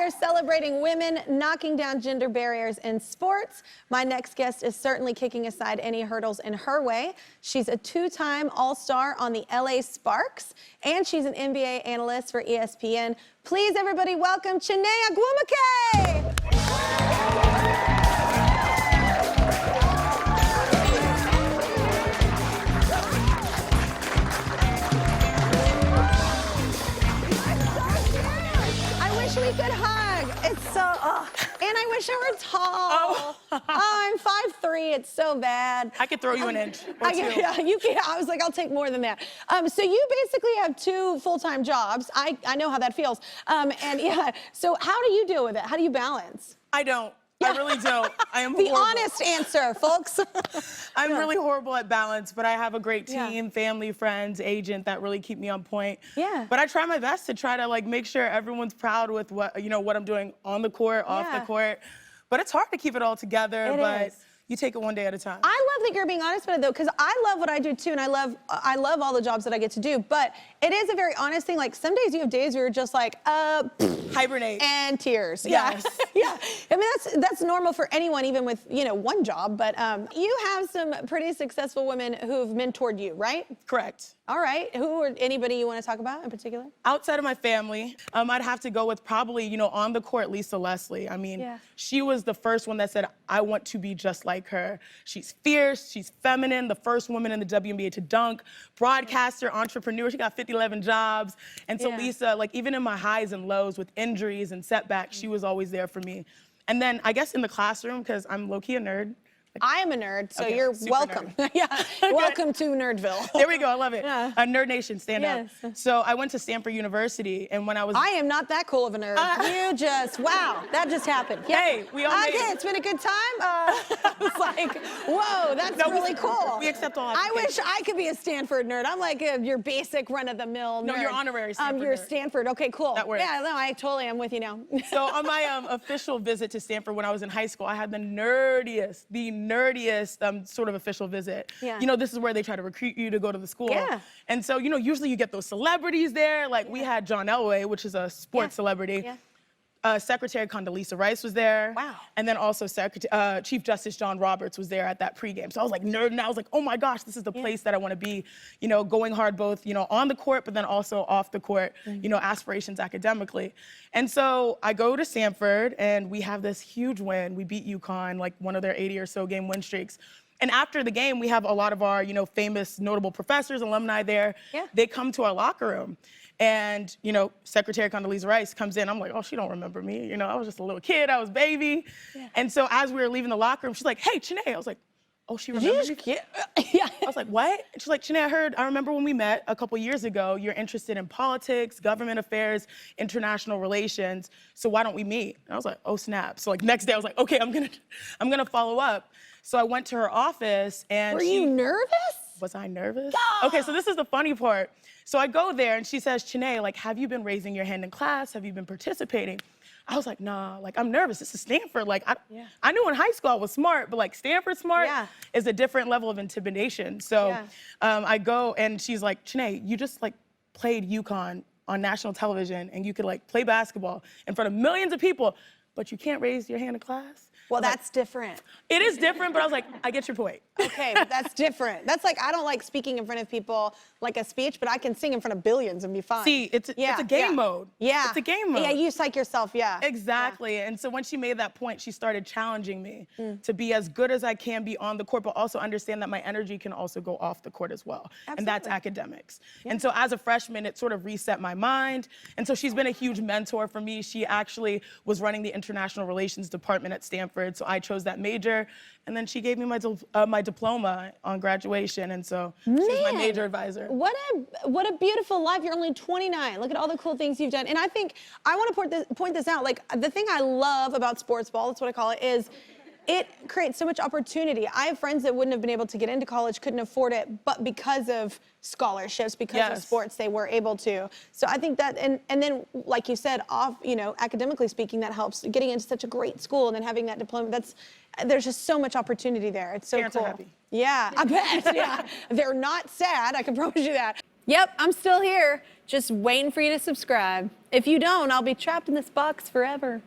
are celebrating women knocking down gender barriers in sports. My next guest is certainly kicking aside any hurdles in her way. She's a two-time All-Star on the LA Sparks, and she's an NBA analyst for ESPN. Please, everybody, welcome Chiney Ogwumike! We could hug. It's so, and I wish I were tall. I'm 5'3". It's so bad. I could throw you an inch or two. Yeah, you can. I was like, I'll take more than that. So you basically have two full-time jobs. I know how that feels. And yeah, so how do you deal with it? How do you balance? I don't. I really don't. I am the horrible. honest answer, folks. I'm really horrible at balance, but I have a great team, family, friends, agent that really keep me on point. Yeah. But I try my best to try to like make sure everyone's proud with what what I'm doing on the court, off the court. But it's hard to keep it all together. It but is. You take it one day at a time. I love that you're being honest about it though, because I love what I do too, and I love all the jobs that I get to do. But it is a very honest thing. Like some days you have days where you're just like, hibernate and tears. Yes. Yeah. I mean that's normal for anyone, even with one job. But you have some pretty successful women who've mentored you, right? Correct. All right. Who or anybody you want to talk about in particular? Outside of my family, I'd have to go with probably, on the court, Lisa Leslie. I mean, she was the first one that said, I want to be just like her. She's fierce, she's feminine, the first woman in the WNBA to dunk, broadcaster, entrepreneur. She got 11 jobs. And so Lisa, like even in my highs and lows with injuries and setbacks, she was always there for me. And then I guess in the classroom, because I'm low-key a nerd, I am a nerd, so you're welcome. Welcome to Nerdville. There we go, I love it. Nerd Nation, stand up. So I went to Stanford University, and when I was... I am not that cool of a nerd. Wow, that just happened. Hey, we all made it. It's been a good time. I was like, whoa, that's really cool. We accept all I wish I could be a Stanford nerd. I'm like your basic run-of-the-mill nerd. No, you're honorary Stanford You're nerd. Stanford, okay, cool. That works. Yeah, no, I totally am with you now. So on my official visit to Stanford when I was in high school, I had the nerdiest sort of official visit. This is where they try to recruit you to go to the school. And so, usually you get those celebrities there. Like we had John Elway, which is a sports celebrity. Secretary Condoleezza Rice was there. Wow. And then also Chief Justice John Roberts was there at that pregame. So I was like nerding. I was like, oh my gosh, this is the place that I want to be, going hard both, on the court, but then also off the court, aspirations academically. And so I go to Stanford and we have this huge win. We beat UConn, like one of their 80 or so game win streaks. And after the game, we have a lot of our, famous, notable professors, alumni there. They come to our locker room. And, Secretary Condoleezza Rice comes in. I'm like, oh, she don't remember me. I was just a little kid. I was baby. And so as we were leaving the locker room, she's like, hey, Chiney. I was like, oh, she remembers me? I was like, what? And she's like, Chiney, I remember when we met a couple years ago, you're interested in politics, government affairs, international relations. So why don't we meet? And I was like, oh, snap. So like next day, I was like, okay, I'm gonna follow up. So I went to her office and Were you nervous? Was I nervous? Okay, so this is the funny part. So I go there and she says, Chiney, like, have you been raising your hand in class? Have you been participating? I was like, nah, like I'm nervous. This is Stanford. Like I knew in high school I was smart, but like Stanford smart is a different level of intimidation. So I go and she's like, Chiney, you just like played UConn on national television and you could like play basketball in front of millions of people, but you can't raise your hand in class? Well, that's different. It is different, but I was like, I get your point. Okay, that's different. That's like, I don't like speaking in front of people like a speech, but I can sing in front of billions and be fine. See, it's a game mode. Yeah. It's a game mode. Yeah, you psych yourself, Exactly. And so when she made that point, she started challenging me to be as good as I can be on the court, but also understand that my energy can also go off the court as well. Absolutely. And that's academics. And so as a freshman, it sort of reset my mind. And so she's been a huge mentor for me. She actually was running the international relations department at Stanford, so I chose that major. And then she gave me my diploma on graduation, and so she's my major advisor. What a beautiful life. You're only 29. Look at all the cool things you've done. And I think I want to point this out. Like the thing I love about sports ball, that's what I call it, is it creates so much opportunity. I have friends that wouldn't have been able to get into college, couldn't afford it, but because of scholarships, because of sports, they were able to. So I think that, and then, like you said, academically speaking, that helps. Getting into such a great school and then having that diploma, there's just so much opportunity there. It's so Parents cool. are happy. Yeah, I bet, They're not sad, I can promise you that. Yep, I'm still here. Just waiting for you to subscribe. If you don't, I'll be trapped in this box forever.